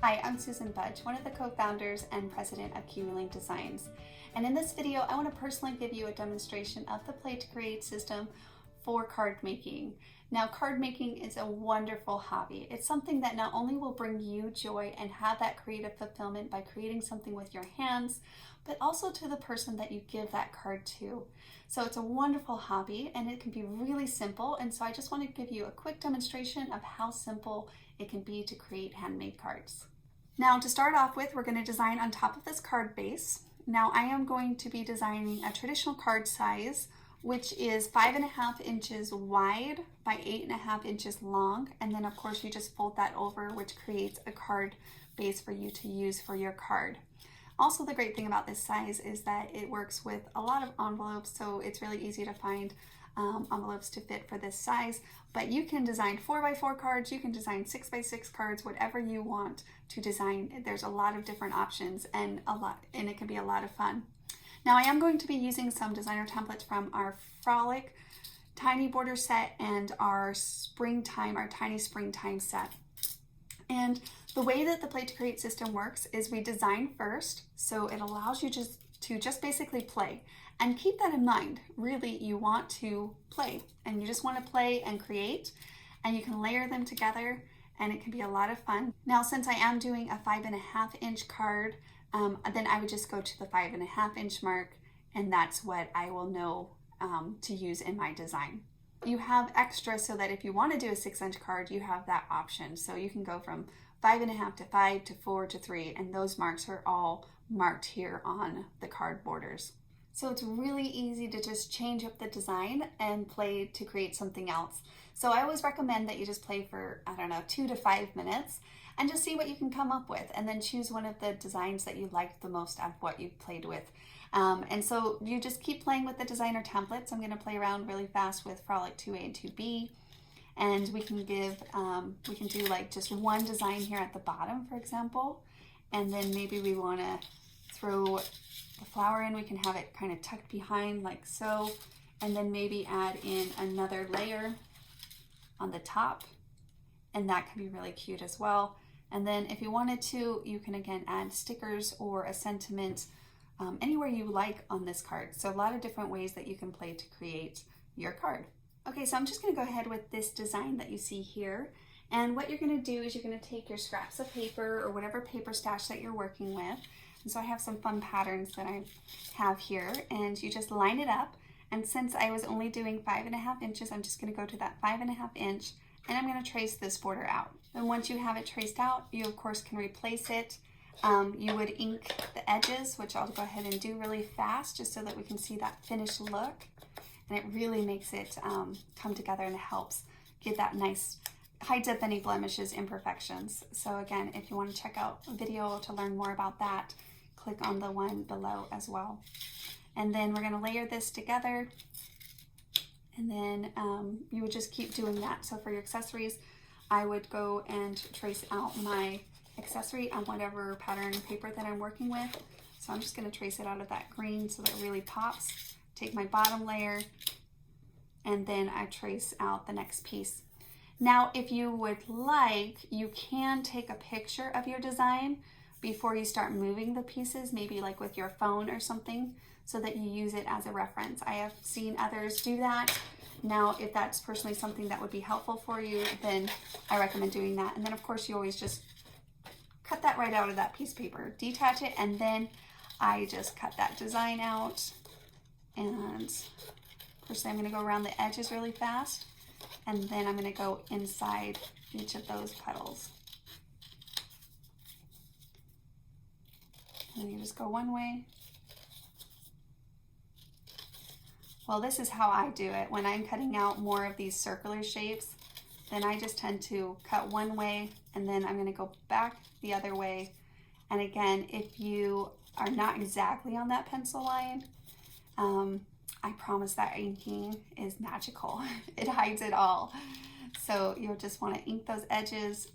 Hi, I'm Susan Budge, one of the co-founders and president of Kiwi Lane Designs. And in this video, I want to personally give you a demonstration of the Play to Create system for card making. Now, card making is a wonderful hobby. It's something that not only will bring you joy and have that creative fulfillment by creating something with your hands, but also to the person that you give that card to. So it's a wonderful hobby and it can be really simple. And so I just want to give you a quick demonstration of how simple it can be to create handmade cards. Now, to start off with, we're going to design on top of this card base. Now, I am going to be designing a traditional card size, which is 5.5 inches wide by 8.5 inches long. And then of course you just fold that over, which creates a card base for you to use for your card. Also, the great thing about this size is that it works with a lot of envelopes, so it's really easy to find envelopes to fit for this size. But you can design 4x4 cards, you can design 6x6 cards, whatever you want to design. There's a lot of different options and it can be a lot of fun. Now, I am going to be using some designer templates from our Frolic Tiny Border set and our Tiny Springtime set. And the way that the Play to Create system works is we design first, so it allows you to just basically play. And keep that in mind. Really, you want to play, and you just want to play and create, and you can layer them together, and it can be a lot of fun. Now, since I am doing a 5.5 inch card, then I would just go to the 5.5 inch mark, and that's what I will know to use in my design. You have extra so that if you want to do a 6-inch card, you have that option. So you can go from 5.5 to 5 to 4 to 3, and those marks are all marked here on the card borders. So it's really easy to just change up the design and play to create something else. So I always recommend that you just play for, 2 to 5 minutes and just see what you can come up with, and then choose one of the designs that you liked the most out of what you've played with. And so you just keep playing with the designer templates. I'm going to play around really fast with Frolic 2A and 2B, and we can do like just one design here at the bottom, for example, and then maybe we want to throw the flower in. We can have it kind of tucked behind like so, and then maybe add in another layer on the top, and that can be really cute as well. And then if you wanted to, you can again add stickers or a sentiment anywhere you like on this card. So a lot of different ways that you can play to create your card. Okay, so I'm just going to go ahead with this design that you see here. And what you're going to do is you're going to take your scraps of paper or whatever paper stash that you're working with. And so I have some fun patterns that I have here, and you just line it up. And since I was only doing 5.5 inches, I'm just going to go to that 5.5 inch, and I'm going to trace this border out. And once you have it traced out, you of course can replace it. You would ink the edges, which I'll go ahead and do really fast just so that we can see that finished look. And it really makes it come together, and it helps give that nice, hides up any blemishes, imperfections. So again, if you want to check out a video to learn more about that, click on the one below as well. And then we're going to layer this together, and then you would just keep doing that. So for your accessories, I would go and trace out my accessory on whatever pattern paper that I'm working with. So I'm just going to trace it out of that green so that it really pops. Take my bottom layer, and then I trace out the next piece. Now, if you would like, you can take a picture of your design before you start moving the pieces, maybe like with your phone or something, so that you use it as a reference. I have seen others do that. Now, if that's personally something that would be helpful for you, then I recommend doing that. And then of course you always just cut that right out of that piece of paper, detach it, and then I just cut that design out. And first I'm going to go around the edges really fast, and then I'm going to go inside each of those petals. And you just go one way. Well, this is how I do it. When I'm cutting out more of these circular shapes, then I just tend to cut one way, and then I'm going to go back the other way. And again, if you are not exactly on that pencil line, I promise that inking is magical. It hides it all. So you'll just want to ink those edges,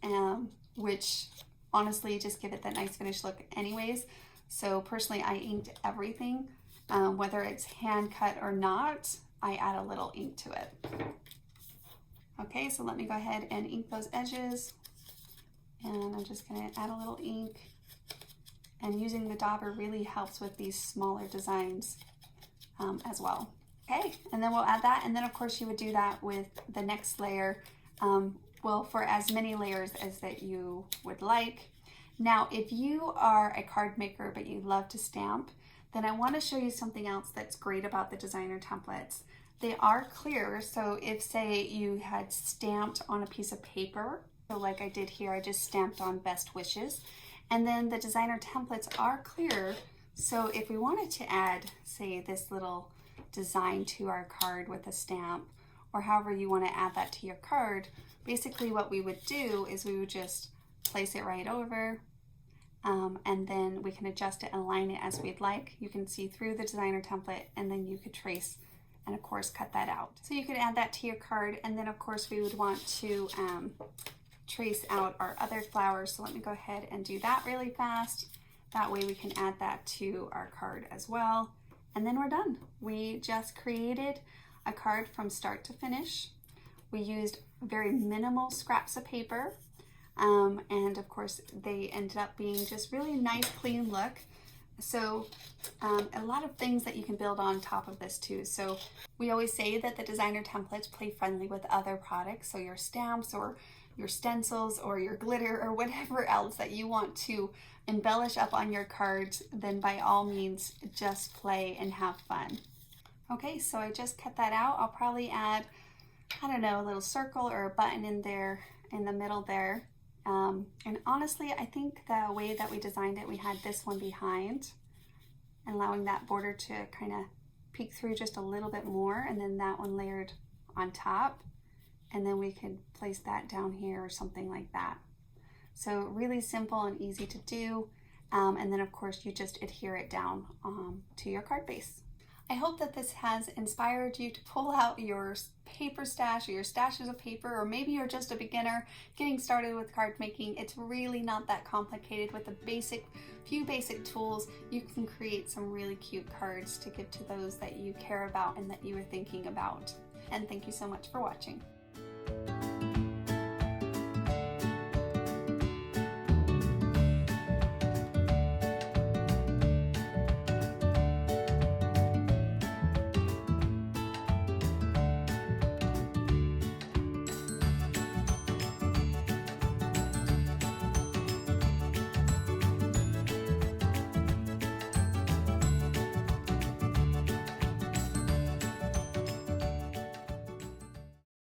which honestly just give it that nice finished look anyways. So personally, I inked everything, whether it's hand cut or not. I add a little ink to it. Okay, so let me go ahead and ink those edges. And I'm just gonna add a little ink, and using the dauber really helps with these smaller designs as well. Okay, and then we'll add that, and then of course you would do that with the next layer, well, for as many layers as that you would like. Now, if you are a card maker but you love to stamp, then I want to show you something else that's great about the designer templates. They are clear, so if say you had stamped on a piece of paper, so like I did here, I just stamped on best wishes, and then the designer templates are clear, so if we wanted to add, say, this little design to our card with a stamp, or however you want to add that to your card, basically what we would do is we would just place it right over, and then we can adjust it and align it as we'd like. You can see through the designer template, and then you could trace and of course cut that out. So you could add that to your card, and then of course we would want to trace out our other flowers. So let me go ahead and do that really fast. That way we can add that to our card as well. And then we're done. We just created a card from start to finish. We used very minimal scraps of paper. And of course they ended up being just really nice, clean look. So a lot of things that you can build on top of this too. So we always say that the designer templates play friendly with other products. So your stamps or your stencils or your glitter or whatever else that you want to embellish up on your cards, then by all means just play and have fun. Okay, so I just cut that out. I'll probably add, I don't know, a little circle or a button in there in the middle there. And honestly, I think the way that we designed it, we had this one behind and allowing that border to kind of peek through just a little bit more, and then that one layered on top, and then we could place that down here or something like that. So really simple and easy to do, and then of course you just adhere it down to your card base. I hope that this has inspired you to pull out your paper stash or your stashes of paper, or maybe you're just a beginner getting started with card making. It's really not that complicated. With the few basic tools, you can create some really cute cards to give to those that you care about and that you are thinking about. And thank you so much for watching.